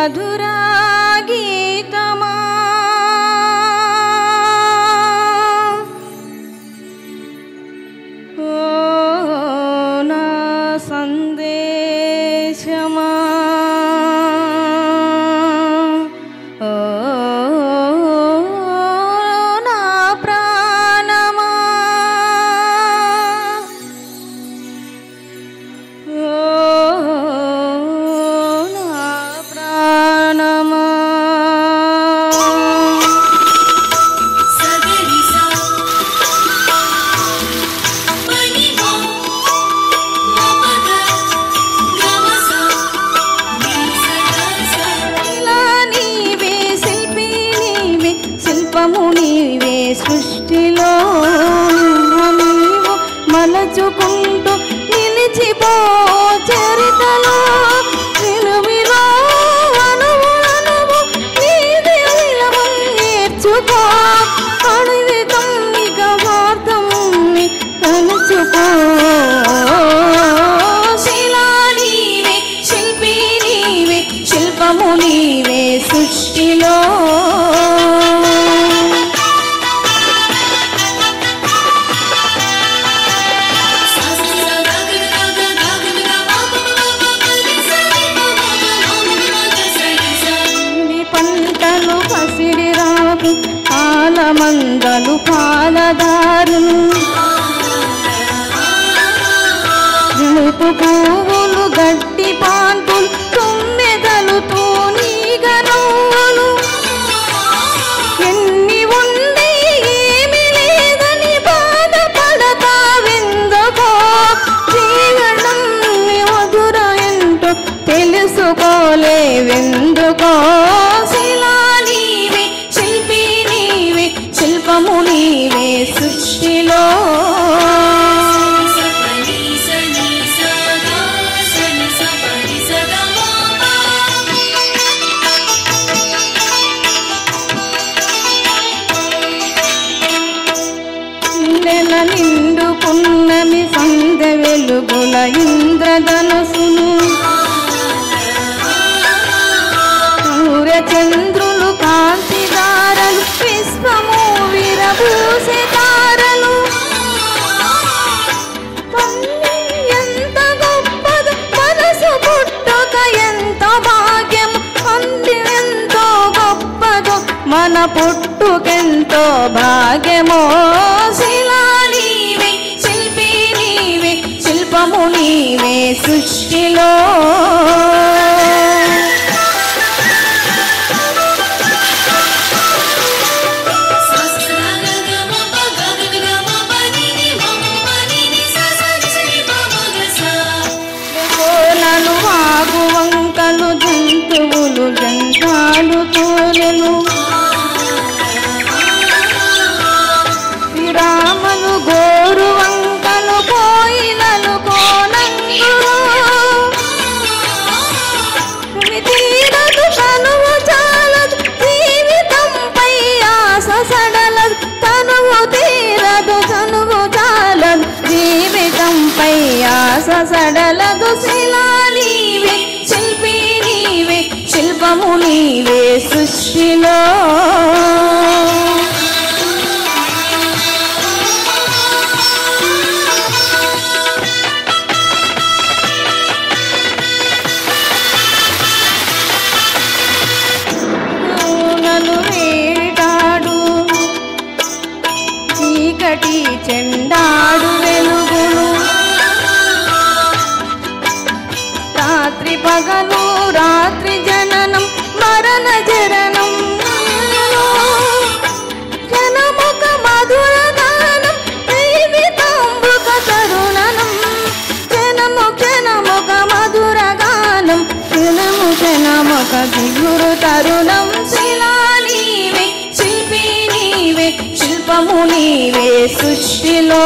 మధురా గీతమా ఓ నా సందేశమా ఓ నా ప్రాణమా ఓ నా ప్రాణమా నీవే సృష్టిలో నీవు మలచుకుంటూ నిలిచిపో చరితలో నిలుమిలో అనువు నీదే విలవం నేర్చుకో అడివి తమ్మిక వార్తం తలుచుకో శిలా నీవే శిల్పి నీవే శిల్పము నీవే సృష్టిలో పాలమందలు పాలదారులు జులుపు పువ్వులు గట్టి పాన్పులు తొమ్మెదలు తూనీగ నవ్వులు ఎన్ని ఉండి ఏమి లేదని బాధపడతావెందుకో జీవనం మధుర ఎంతో తెలుసుకోలేవెందుకో శిల్పము నీవే సృష్టిలో నెల నిండు పున్నమి సంధ్య వెలుగుల ఇంద్రధనుసును సూర్యచంద్రులు కాంతిదారలు విశ్వము విరబూసే తారలు ఎంత గొప్పదు మనసు పుట్టుక ఎంత భాగ్యం అంది ఎంతో గొప్పదో మన పుట్టుకెంతో భాగ్యమో శిలా నీవే శిల్పి నీవే శిల్పము నీవే సృష్టిలో వంకలు జంతువులు జంతాలు తోలెను విరామలు గోరు వంకలు కోయిలలు కోనంగులు తీరదు తనువు చాలదు జీవితంపై ఆశ సడలదు తనువు తీరదు తనువు చాలదు జీవితంపై ఆశ సడలదు శిలా నీవే శిల్పి నీవే శిల్పము నీవే సృష్టిలో నన్ను వేటాడు చీకటి చెండాడు వెలుగులు రాత్రి పగలు రాత్రి జననం మరణ జరణం జనముక మధుర గానం జీవితాంబుక తరుణనం జనము జనముక మధుర గానం జనము జనముక దిగురు తరుణం శిలా నీవే శిల్పి నీవే శిల్పము నీవే సృష్టిలో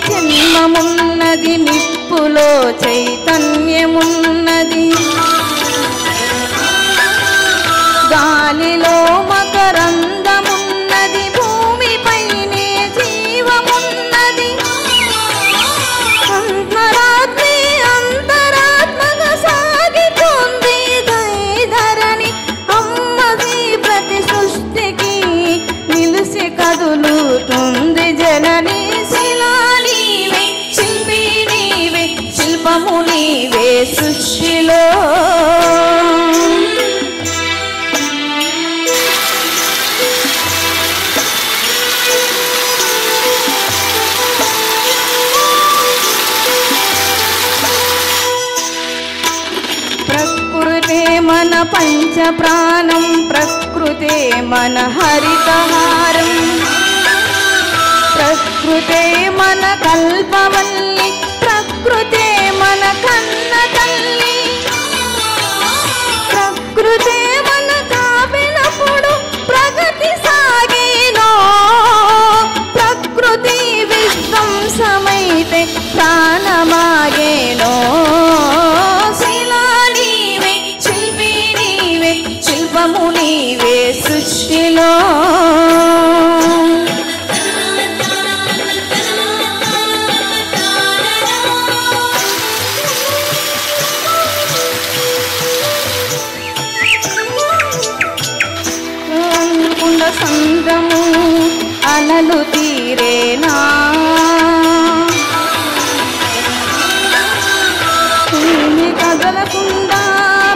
జన్మమున్నది నిప్పులో చైతన్యమున్నది ప్రకృతే మన పంచ ప్రాణం, ప్రకృతే మన హరితహారం, ప్రకృతే మన కల్పవల్లి, ప్రకృతే మన కన్న తల్లి, ప్రకృతే మన కాపినప్పుడు ప్రగతి సాగేనో, ప్రకృతి విధ్వంసమైతే ప్రాణమాగేనో. శిలా నీవే, శిల్పి నీవే, శిల్పము నీవే సృష్టిలో. సంద్రము అలలు తీరేనా, భూమి కదలకుండా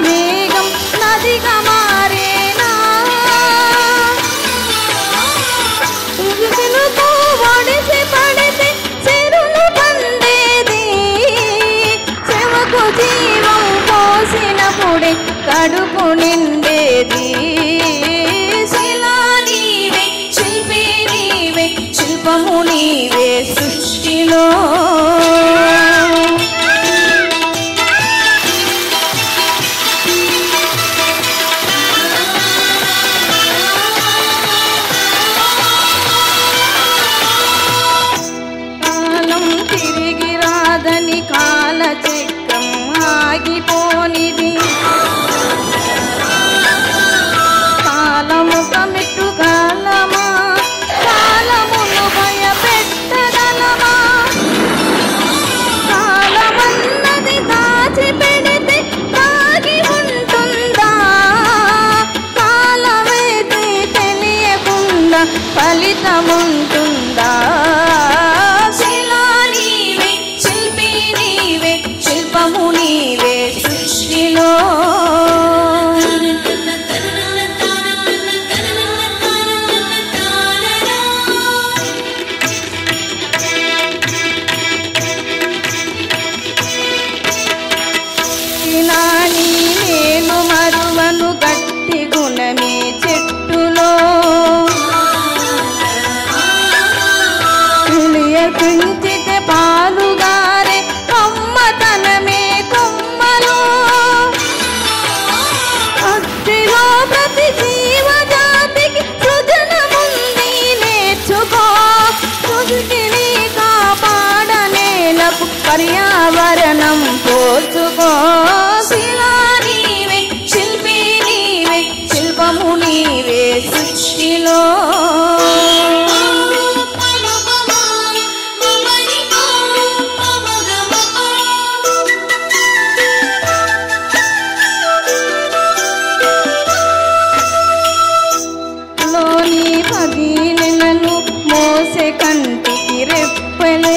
మేఘం నదిగా మారేనా, తెలుగు ఒడిసి పడితే చెరులు పండేది, చెవకు జీవం పోసినప్పుడే కడుపు నిండేది. శిల్పము నీవే సృష్టిలో. కాలం తిరిగి రాదని కాలచక్రం ఆగిపోనిది, కాలము కమిట్టు కాలమా, కాలమును భయపెట్టగలమా, కాలమన్నది దాచి పెడితే దాగి ఉంటుందా, కాలమైతే తెలియకుండా ఫలితముంటుందా. శిలా నీవే, శిల్పి నీవే, శిల్పము నీవే సృష్టిలో. నేను మరువను గట్టి గుణమే చెట్టులో, తెలియకుంచితే పాలుగారే కమ్మతనమే కొమ్మలో, భక్తిలో ప్రతి జీవజాతికి సృజనముంది నేర్చుకో, సృష్టిని కాపాడనేలకు పర్యావరణం పోల్చుకో. శిలా నీవే, శిల్పి నీవే, శిల్పము నీవే సృష్టిలో. లోని 10 నెలలు మోసే కంటికి రెప్పలే,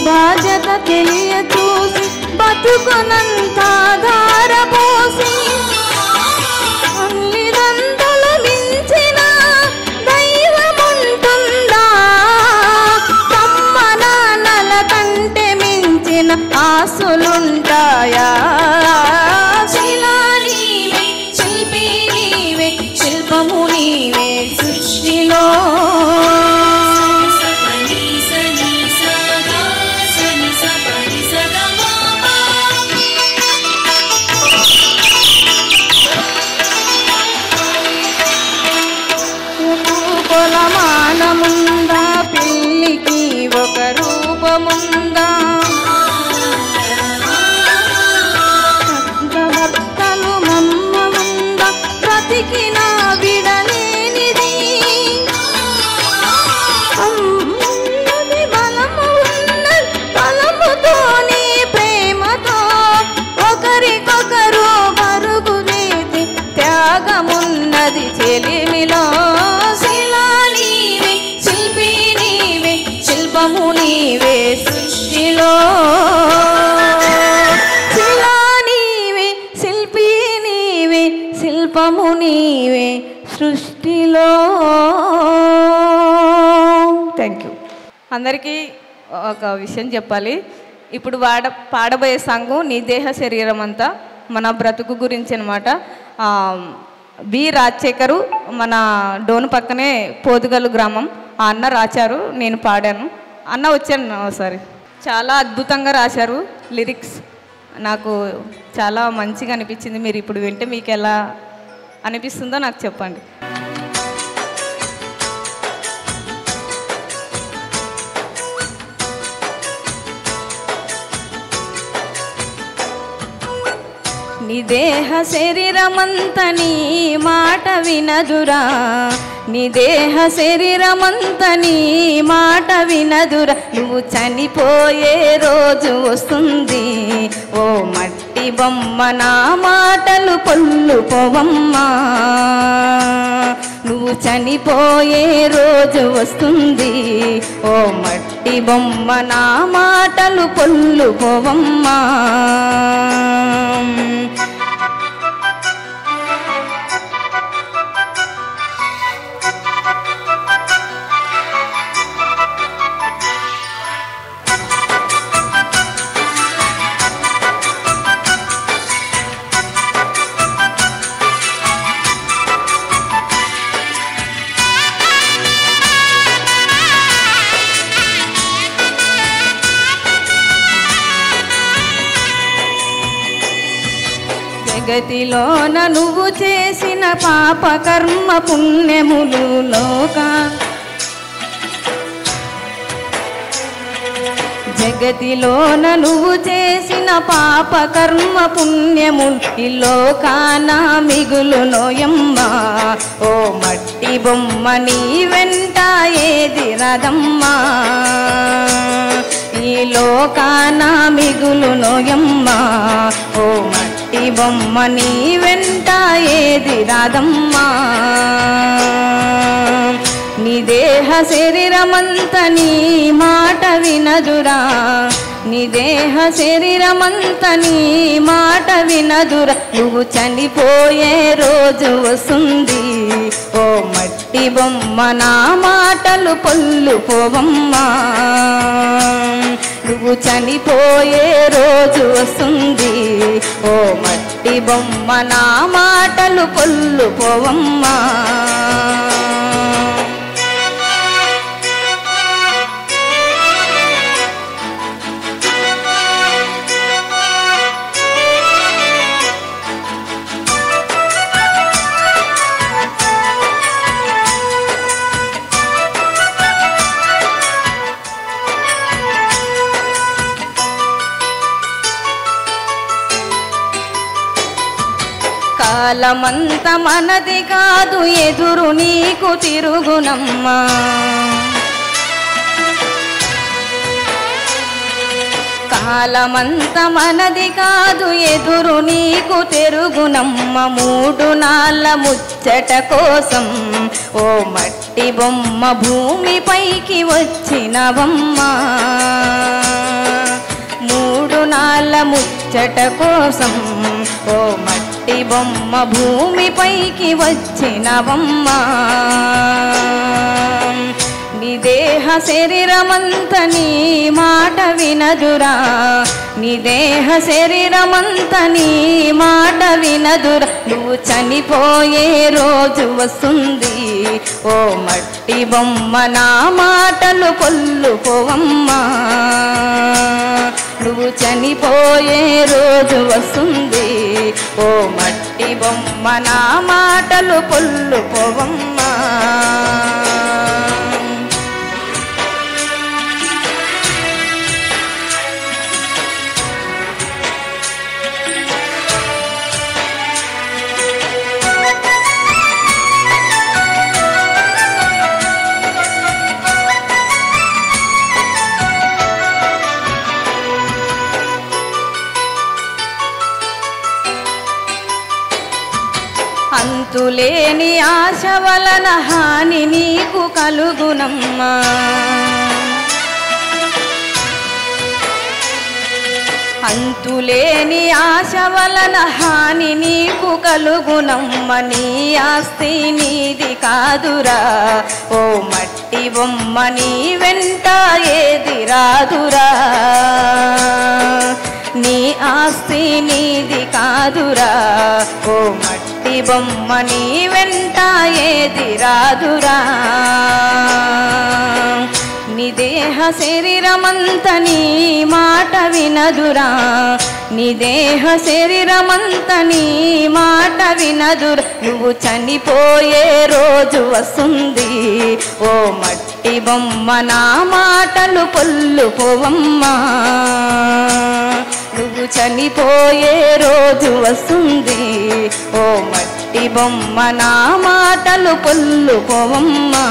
బాధ్యత తెలియ చూసి బతుకునంత ధారపోసి, అన్నిదంతలు మించిన దైవముంటుందా, తమ్మ నాన్నల కంటే మించిన ఆశలుంటాయా. శిలా నీవే, శిల్పి నీవే, శిల్పము నీవే సృష్టిలో. కొలమానముందా, పిల్లికి ఒక రూపముందా, భర్తలు మమ్మముందా, బ్రతికిన విడలేనిది, అమ్మది బలము ఉన్నది, బలముతోని ప్రేమతో ఒకరికొకరు పరుగులేది, త్యాగమున్నది చెలిమిలో. శిలా నీవే, శిల్పి నీవే, శిల్పము నీవే సృష్టిలో. శిలా నీవే, శిల్పి నీవే, శిల్పము నీవే సృష్టిలో. Thank you. అందరికీ ఒక విషయం చెప్పాలి. ఇప్పుడు పాడబోయే సాంగు నీ దేహ శరీరం అంతా మన బ్రతుకు గురించి అనమాట. బి రాజశేఖరు మన డోను పక్కనే పోదుగలు గ్రామం. ఆ అన్న రాశారు, నేను పాడాను. అన్న వచ్చాను ఒకసారి. చాలా అద్భుతంగా రాశారు లిరిక్స్. నాకు చాలా మంచిగా అనిపించింది. మీరు ఇప్పుడు వింటే మీకు ఎలా అనిపిస్తుందో నాకు చెప్పండి. నీ దేహ శరీరమంత నీ మాట వినదురా, నీ దేహ శరీరమంత నీ మాట వినదురా, నువ్వు చనిపోయే రోజు వస్తుంది ఓ మట్టి బొమ్మ, నా మాటలు పొల్లు పోవమ్మా. నువ్వు చనిపోయే రోజు వస్తుంది ఓ మట్టి బొమ్మ, నా మాటలు పొల్లు పోవమ్మా. జగతిలోన నువ్వు చేసిన పాప కర్మ పుణ్యములు జగతిలోన నువ్వు చేసిన పాప కర్మ పుణ్యములు ఈ లోకాన మిగులు నోయమ్మా. ఓ మట్టి బొమ్మ నీ వెంట ఏది రదమ్మా, ఈ లోకాన మిగులు నోయమ్మా. ఓ మట్టి బొమ్మ నీ వెంట ఏది రాదమ్మా. నీ దేహ శరీరమంత నీ మాట వినదురా, నీ దేహ శరీరమంత నీ మాట వినదురా, నువ్వు చనిపోయే రోజు వస్తుంది ఓ మట్టి బొమ్మ, నా మాటలు పొల్లు పోవమ్మా. నువ్వు చనిపోయే రోజు వస్తుంది ఓ మట్టి బొమ్మ, నా మాటలు పొల్లు పోవమ్మా. కాలమంత మనది కాదు ఎదురు నీకు తిరుగునమ్మా, కాలమంత మనది కాదు ఎదురు నీకు తిరుగునమ్మ. 3 నాళ్ళ ముచ్చట కోసం ఓ మట్టి బొమ్మ భూమిపైకి వచ్చినవమ్మా. 3 నాళ్ళ ముచ్చట కోసం ఓ మట్టి బొమ్మ భూమిపైకి వచ్చినవమ్మా. నీ దేహ శరీరమంత నీ మాట వినదురా, నీ దేహ శరీరమంత నీ మాట వినదురా, నువ్వు చనిపోయే రోజు వస్తుంది ఓ మట్టి బొమ్మ, నా మాటలు పొల్లు పోవమ్మా. నువ్వు చనిపోయే రోజు వస్తుంది ఓ మట్టి బొమ్మ, నా మాటలు పొల్లు పోవమ్మా. అంతులేని ఆశ వలన హాని నీకు కలుగునమ్మా, అంతులేని ఆశ వలన హాని నీకు కలుగునమ్మ. నీ ఆస్తి నీది కాదురా ఓ మట్టి బొమ్మ, నీ వెంట ఏది రాదురా. ఆస్తి నీది కాదురా, ఓ మట్టి బొమ్మ నీ వెంట ఏది రాదురా. నీ దేహ శరీరమంత నీ మాట వినదురా, నీ దేహ శరీరమంత నీ మాట వినదురా. నువ్వు చనిపోయే రోజు వస్తుంది, ఓ మట్టి బొమ్మ నా మాటలు పొల్లుపోవమ్మా. నువ్వు చనిపోయే రోజు వస్తుంది, ఓ మట్టి బొమ్మ నా మాటలు పొల్లుపోవమ్మా.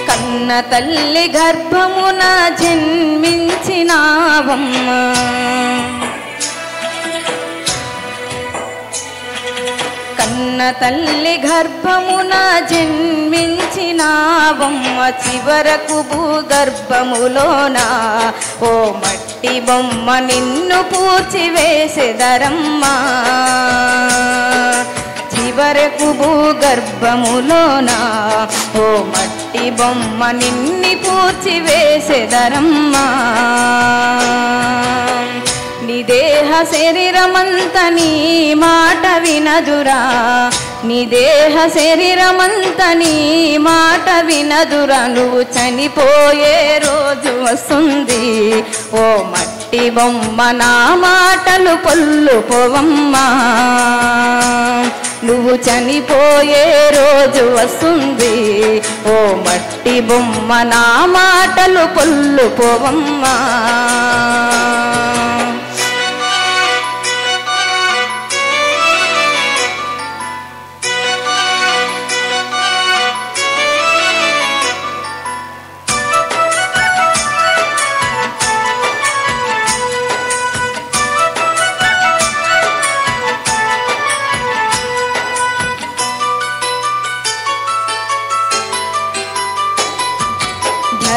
కన్న తల్లి గర్భమున జన్మించినావమ్మ, కన్న తల్లి గర్భమున జన్మించినావమ్మ. చివరకు భూగర్భములోన ఓ మట్టి బొమ్మ నిన్ను పూడ్చివేసెదరమ్మా. చివరకు భూగర్భములోన ఓ మట్టి బొమ్మ నిన్ని పూడ్చివేసెదరమ్మా. నీ దేహ శరీరమంత నీ మాట వినదురా, నీ దేహ శరీరమంత నీ మాట వినదురా. నువ్వు చనిపోయే రోజు వస్తుంది, ఓ మట్టి బొమ్మ నా మాటలు పొల్లుపోవమ్మా. నువ్వు చనిపోయే రోజు వస్తుంది, ఓ మట్టి బొమ్మ నా మాటలు పొల్లుపోవమ్మా.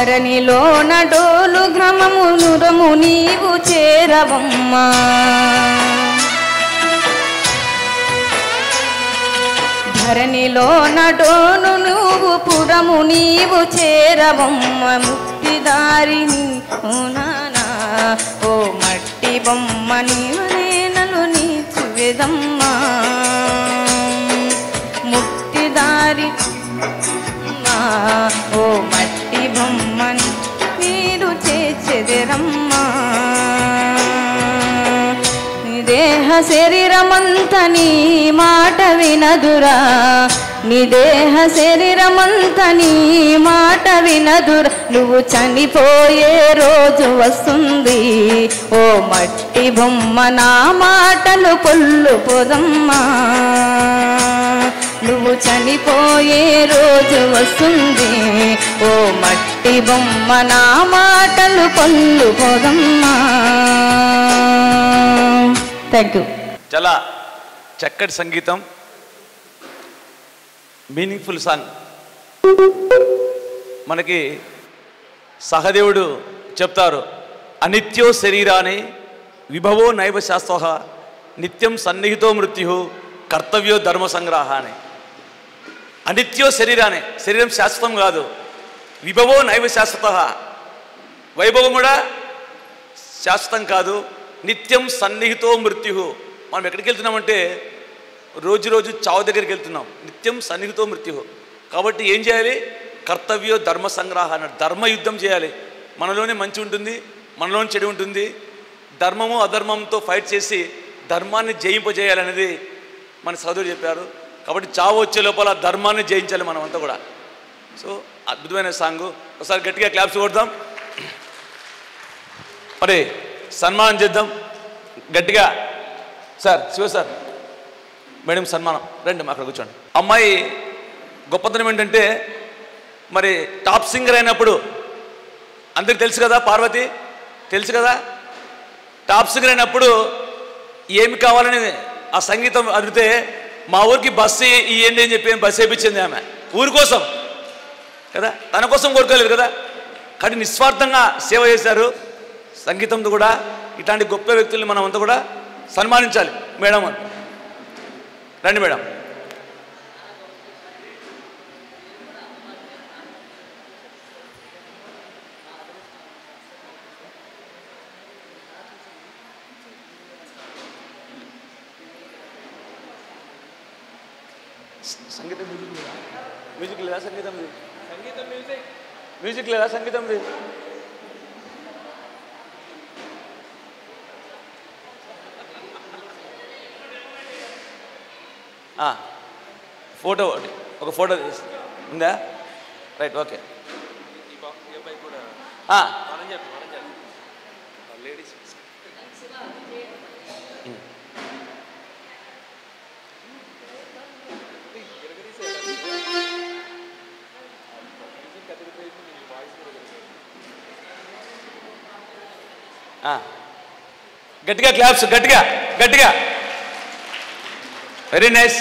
ధరణిలోన డోలు గ్రామము నురము నీవు చేరవమ్మా. ధరణిలోన డోలు నువ్వు పురము నీవు చేరవమ్మ. ముక్తిదారిని నానా ఓ మట్టి బొమ్మ నీవు నేనలు నీ చువెదమ్మా. ముక్తిదారి ఓ మట్టి బొమ్మని మీరు చేచెదరమ్మా. నీ దేహ శరీరమంత నీ మాట వినదురా, నీ దేహ శరీరమంత నీ మాట వినదురా. నువ్వు చనిపోయే రోజు వస్తుంది, ఓ మట్టి బొమ్మ నా మాటలు పొల్లుపోదమ్మా. నువ్వు చనిపోయే రోజు వస్తుంది, ఓ మట్టి బొమ్మ నా మాటలు పొల్లుపోదమ్మా. Thank you. చాలా చక్కటి సంగీతం, మీనింగ్ఫుల్ సాంగ్. మనకి సహదేవుడు చెప్తారు, అనిత్యో శరీరాన్ని విభవో నైవ శాస్త్ర నిత్యం సన్నిహితో మృత్యు కర్తవ్యో ధర్మ సంగ్రహ అని. అనిత్యో శరీరాన్ని, శరీరం శాశ్వతం కాదు. విభవో నైవ శాశ్వత, వైభవం కూడా శాశ్వతం కాదు. నిత్యం సన్నిహితో మృత్యు, మనం ఎక్కడికి వెళ్తున్నామంటే రోజు రోజు చావు దగ్గరికి వెళ్తున్నాం. నిత్యం సన్నిహితో మృత్యు. కాబట్టి ఏం చేయాలి? కర్తవ్యో ధర్మ సంగ్రహ అన్నాడు. ధర్మ యుద్ధం చేయాలి. మనలోనే మంచి ఉంటుంది, మనలోనే చెడు ఉంటుంది. ధర్మము అధర్మంతో ఫైట్ చేసి ధర్మాన్ని జయింపజేయాలనేది మన సోదరుడు చెప్పారు. కాబట్టి చావు వచ్చే లోపల ధర్మాన్ని జయించాలి మనం అంతా కూడా. సో అద్భుతమైన సాంగ్. ఒకసారి గట్టిగా క్లాప్స్ కొడదాం. మరి సన్మానం చేద్దాం గట్టిగా. సార్ శివ సార్, మేడం సన్మానం రండి, అక్కడ కూర్చోండి. అమ్మాయి గొప్పతనం ఏంటంటే మరి టాప్ సింగర్ అయినప్పుడు అందరికి తెలుసు కదా, పార్వతి తెలుసు కదా, టాప్ సింగర్ అయినప్పుడు ఏమి కావాలని ఆ సంగీతం అడిగితే మా ఊరికి బస్సు ఇవ్వండి అని చెప్పి బస్సు వేయించింది ఆమె, ఊరి కోసం కదా, తన కోసం కోరుకోలేదు కదా. కానీ నిస్వార్థంగా సేవ చేశారు. సంగీతంతో కూడా ఇట్లాంటి గొప్ప వ్యక్తుల్ని మనం అంతా కూడా సన్మానించాలి. మేడం రండి మేడం. సంగీతం మ్యూజిక్ లేదా సంగీతం మ్యూజిక్ లేదా సంగీతం ఫోటో ఒక ఫోటో ఉందా? Right, okay. గట్టిగా క్లాప్స్, గట్టిగా గట్టిగా. Very nice.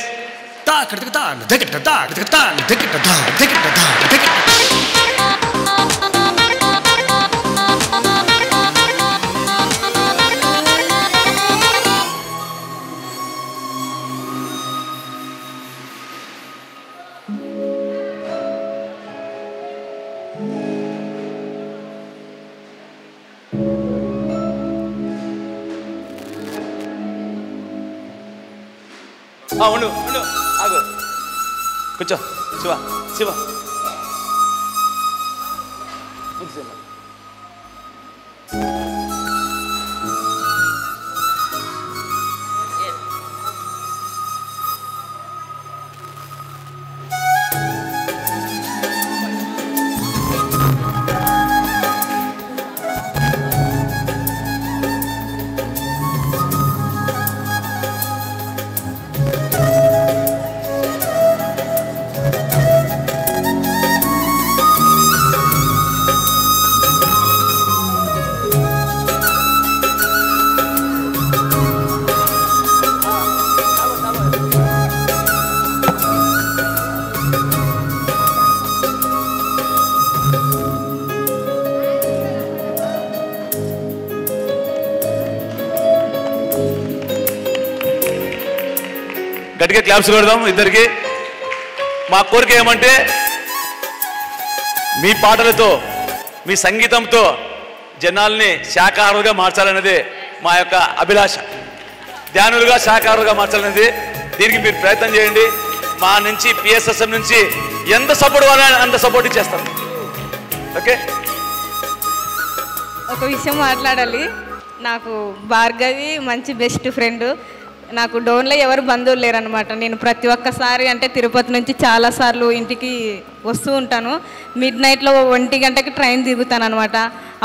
ఉండు ఉండు, ఆగు, కూర్చో. శివ శివ గట్టిగా క్లాప్స్ కొడదాం ఇద్దరికి. మా కోరిక ఏమంటే మీ పాటలతో మీ సంగీతంతో జనాల్ని శాకాహారులుగా మార్చాలన్నదే మా యొక్క అభిలాష. ధ్యానులుగా శాకాహారులుగా మార్చాలన్నది. దీనికి మీరు ప్రయత్నం చేయండి. మా నుంచి పిఎస్ఎస్ఎం నుంచి ఎంత సపోర్ట్ కావాలని అంత సపోర్ట్ ఇచ్చేస్తాం. ఓకే. ఒక విషయం మాట్లాడాలి. నాకు భార్గవి మంచి బెస్ట్ ఫ్రెండ్. నాకు డోన్లో ఎవరు బంధువులు లేరనమాట. నేను ప్రతి ఒక్కసారి అంటే తిరుపతి నుంచి చాలాసార్లు ఇంటికి వస్తూ ఉంటాను. మిడ్ నైట్లో 1 గంటకి ట్రైన్ తిరుగుతాను అనమాట.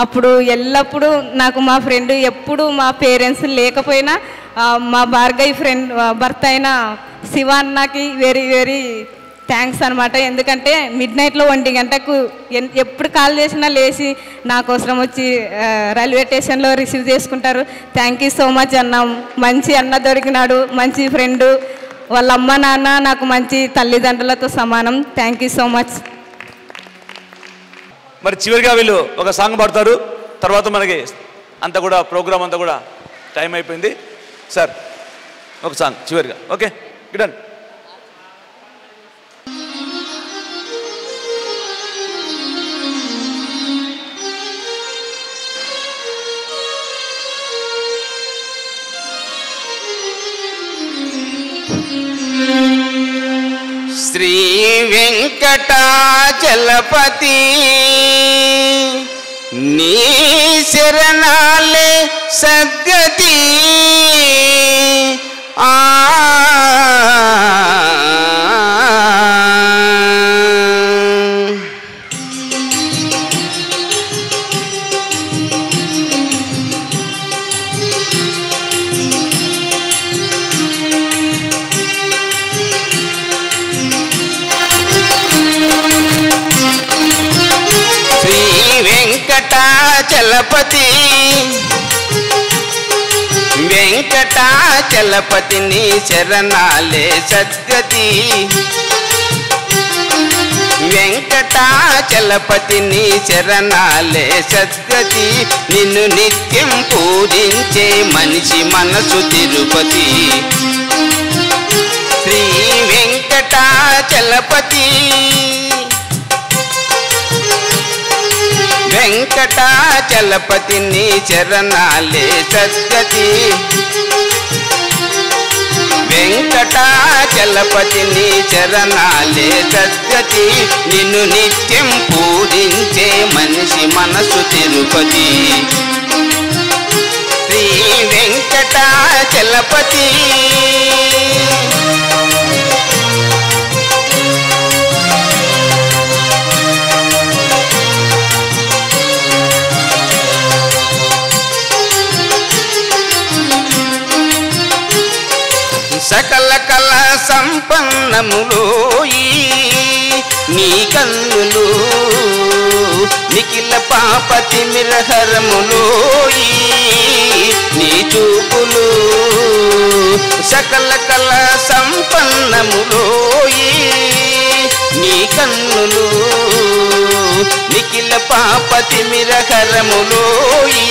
అప్పుడు ఎల్లప్పుడూ నాకు మా ఫ్రెండ్ ఎప్పుడు మా పేరెంట్స్ లేకపోయినా మా భార్గవి ఫ్రెండ్ భర్త అయిన శివ అన్నకి వెరీ వెరీ థ్యాంక్స్ అనమాట. ఎందుకంటే మిడ్ నైట్లో 1 గంటకు ఎప్పుడు కాల్ చేసినా లేచి నా కోసం వచ్చి రైల్వే స్టేషన్లో రిసీవ్ చేసుకుంటారు. థ్యాంక్ యూ సో మచ్ అన్న. మంచి అన్న దొరికినాడు, మంచి ఫ్రెండు. వాళ్ళ అమ్మ నాన్న నాకు మంచి తల్లిదండ్రులతో సమానం. Thank you so much. మరి చివరిగా వీళ్ళు ఒక సాంగ్ పాడతారు. తర్వాత మనకి అంతా కూడా ప్రోగ్రామ్ అంతా కూడా టైం అయిపోయింది. సార్ ఒక సాంగ్ చివరిగా. Okay, done. శ్రీ వెంకటాచలపతి నీ శరణాలే సద్గతి. వెంకటాచలపతి వెంకటాచలపతి నీ శరణాలే సద్గతి వెంకటాచలపతి నీ శరణాలే సద్గతి నిన్ను నిత్యం పూజించే మనిషి మనసు తిరుపతి శ్రీ వెంకటాచలపతి వెంకటాచలపతి నీ శరణాలే సద్గతి వెంకటాచలపతి నీ శరణాలే సద్గతి నిన్ను నిత్యం పూజించే మనిషి మనసు తిరుపతి శ్రీ వెంకటాచలపతి సకల కళ సంపన్నములోయి నీ కన్నులు నిఖిల పాపతి మిరహరములోయి నీ చూపులు సకల కళ సంపన్నములోయి నీ కన్నులు నిఖిల పాపతి మిరహరములోయి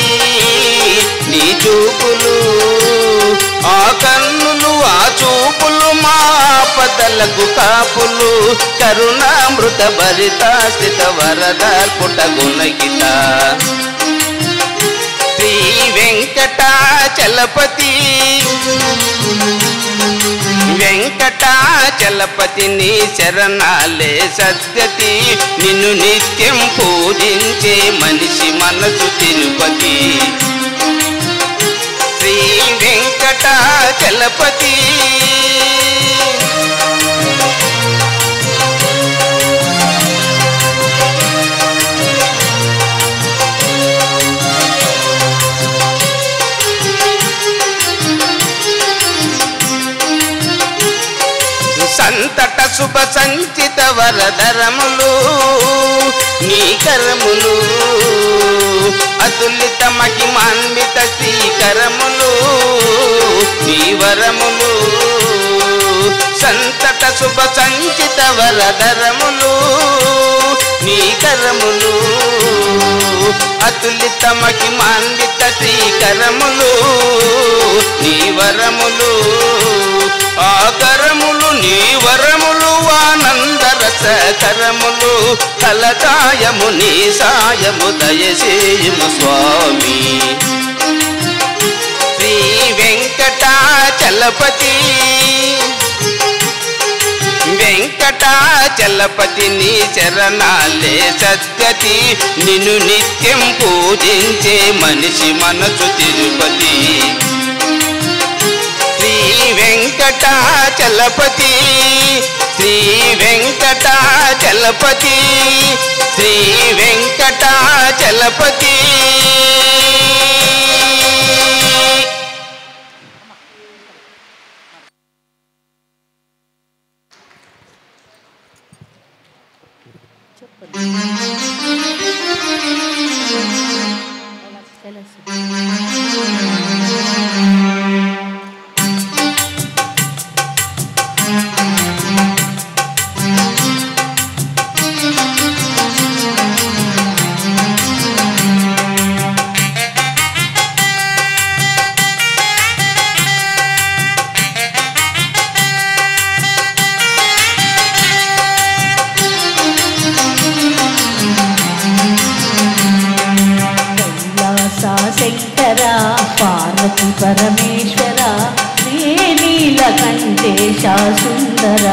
నీ చూపులు ఆ కన్నులు ఆ చూపులు మా పదలకు కాపులు కరుణామృత భరిత స్థిత వరదార్పుట గుణగిత శ్రీ వెంకటాచలపతి వెంకటాచలపతి నీ శరణాలే సద్గతి నిన్ను నిత్యం పూజించే మనిషి మనసు తిరుపతి శ్రీ వెంకటాచలపతి సంతట శుభ సంచిత వరదరములు నీ కరములు అతులిత మహిమాన్విత శ్రీకరములు నీ వరములు సంతట శుభ సంచిత వరదరములు నీ కరములు అతులిత మహిమాన్విత శ్రీకరములు నీ వరములు ఆ కరములు నీ వరములు ఆనందరస కరములు కలకాయము నీ సాయము దయచేయుము స్వామి శ్రీ వెంకటాచలపతి వెంకటాచలపతి నీ శరణాలే సద్గతి నిన్ను నిత్యం పూజించే మనిషి మనసు తిరుపతి శ్రీ వెంకటాచలపతి శ్రీ వెంకటాచలపతి శ్రీ వెంకటాచలపతి పార్వతి పరమేశ్వర శ్రీనీలకంఠేశ సుందర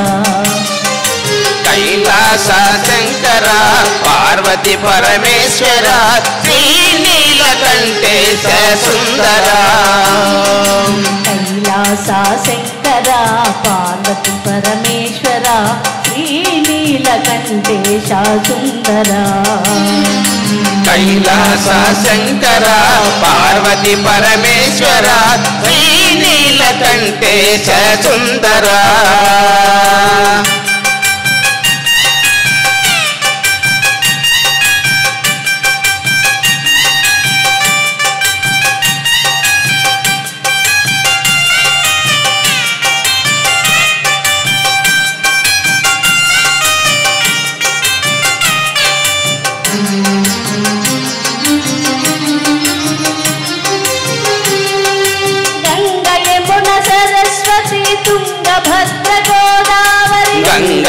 కైలాస శంకర పార్వతి పరమేశ్వర శ్రీనీలకంఠేశ సుందర కైలాస శంకర పార్వతి పరమేశ్వర శ్రీనీలకంఠేశ సుందర కైలాస శంకర పార్వతి పరమేశ్వర శ్రీనీలకంఠేశ సుందర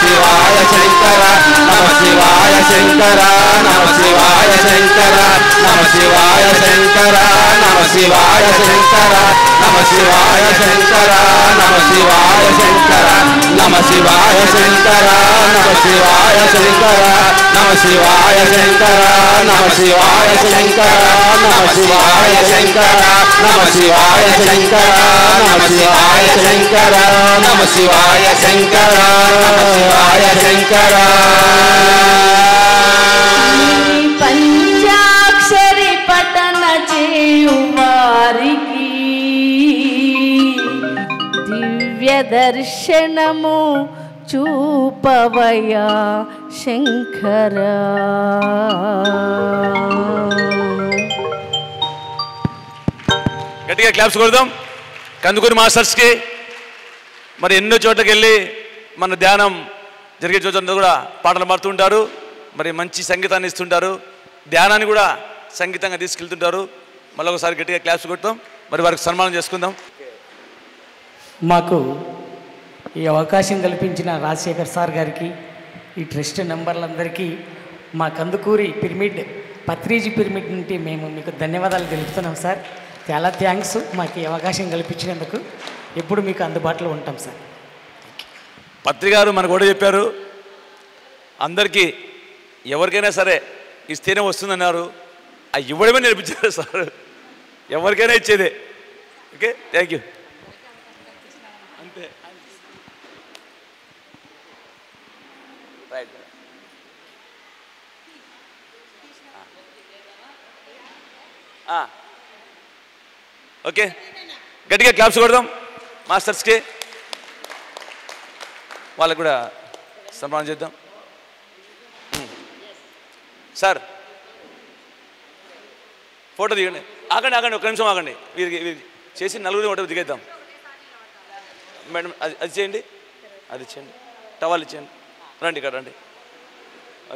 శివాయ శంకర నమ శివాయ శంకర నమ శివాయ శంకర నమ శివాయ శంకర నమ శివాయ శంకర నమ శివాయ శంకర నమ శివాయ శంకర నమ శివాయ శంకర నమ శివాయ శంకర నమ శివాయ శంకర నమ శివాయ శంకర నమ శివాయ శంకర నమ శివాయ శంకర నమ శివాయ శంకర నమ శివాయ శంకర నమ శివాయ శంకర పంచాక్షరి పఠన చేయువారికి దివ్య దర్శనము చూపవయా శంకర. గట్టిగా క్లాప్స్ కొడదాం కందుకూరి మాస్టర్స్కి. మరి ఎన్నో చోట్లకి వెళ్ళి మన ధ్యానం జరిగే చోట్ల కూడా పాటలు పాడుతుంటారు, మరి మంచి సంగీతాన్ని ఇస్తుంటారు, ధ్యానాన్ని కూడా సంగీతంగా తీసుకెళ్తుంటారు. మళ్ళీ ఒకసారి గట్టిగా క్లాప్స్ కొడతాం, మరి వారికి సన్మానం చేసుకుందాం. మాకు ఈ అవకాశం కల్పించిన రాజశేఖర్ సార్ గారికి, ఈ ట్రస్ట్ మెంబర్లందరికీ, మా కందుకూరి పిరమిడ్ పత్రిజీ పిరమిడ్ నుండి మేము మీకు ధన్యవాదాలు తెలుపుతున్నాం సార్. చాలా థ్యాంక్స్ మాకు ఈ అవకాశం కల్పించినందుకు. ఎప్పుడు మీకు అందుబాటులో ఉంటాం సార్. పత్రి గారు మనకు కూడా చెప్పారు, అందరికీ ఎవరికైనా సరే ఇస్తేనే వస్తుందన్నారు. ఆ ఇవ్వడమే నేర్పించారు సార్, ఎవరికైనా ఇచ్చేదే. Okay, thank you. అంతే రైట్. ఓకే, గట్టిగా క్లాప్స్ కొడదాం మాస్టర్స్కి. వాళ్ళకు కూడా సన్మానం చేద్దాం. సార్ ఫోటో దిగండి. ఆగండి ఆగండి, ఒక నిమిషం ఆగండి. వీరికి చేసి నలుగురిని ఫోటో దిగేద్దాం. మేడం అది చేయండి, అది ఇచ్చేయండి, టవాల్ ఇచ్చేయండి. రండి ఇక్కడ రండి.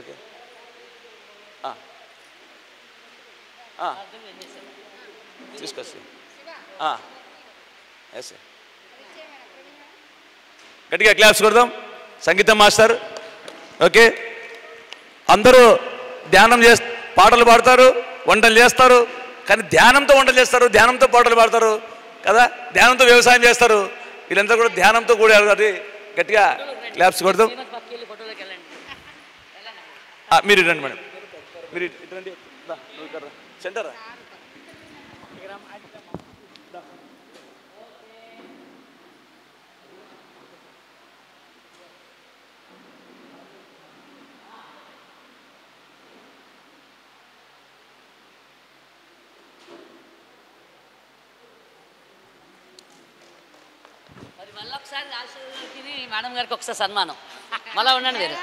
ఓకే, తీసుకొచ్చి ఎస్. గట్టిగా క్లాప్స్ కొడదాం సంగీతం మాస్టర్. ఓకే, అందరూ ధ్యానం పాటలు పాడతారు, వంటలు చేస్తారు, కానీ ధ్యానంతో వంటలు చేస్తారు, ధ్యానంతో పాటలు పాడతారు కదా, ధ్యానంతో వ్యవసాయం చేస్తారు. వీళ్ళంతా కూడా ధ్యానంతో కూడారు. అది గట్టిగా క్లాప్స్ కొడదాం. మీరు రండి మేడం, మీరు ఇటు రండి. సెంటరా మళ్ళీ ఒకసారి రాజశేఖర్కి మేడం గారికి ఒకసారి సన్మానం. మళ్ళీ ఉండండి మీరు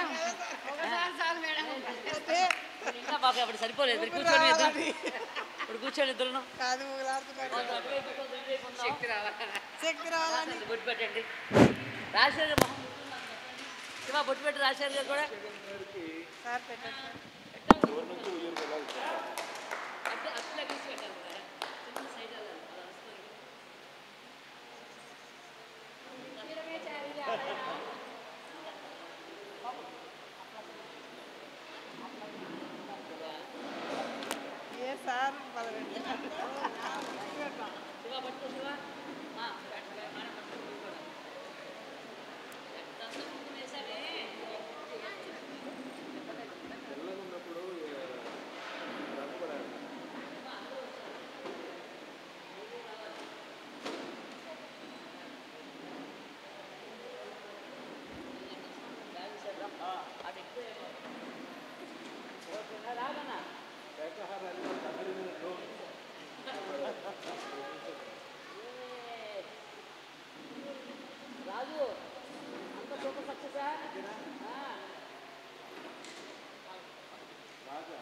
ఇంకా బాబు అప్పుడు సరిపోలేదు. మీరు కూర్చొని ఇద్దరు, ఇప్పుడు కూర్చొని ఇద్దరు బొట్టు పెట్టండి. రాజశేఖర్ మొహం శివ బొట్టు పెట్టి రాజశేఖర్ గారు కూడా అట్లా తీసుకెట్టారు. రాజు అంత సూపర్ సక్సెసా? రాజా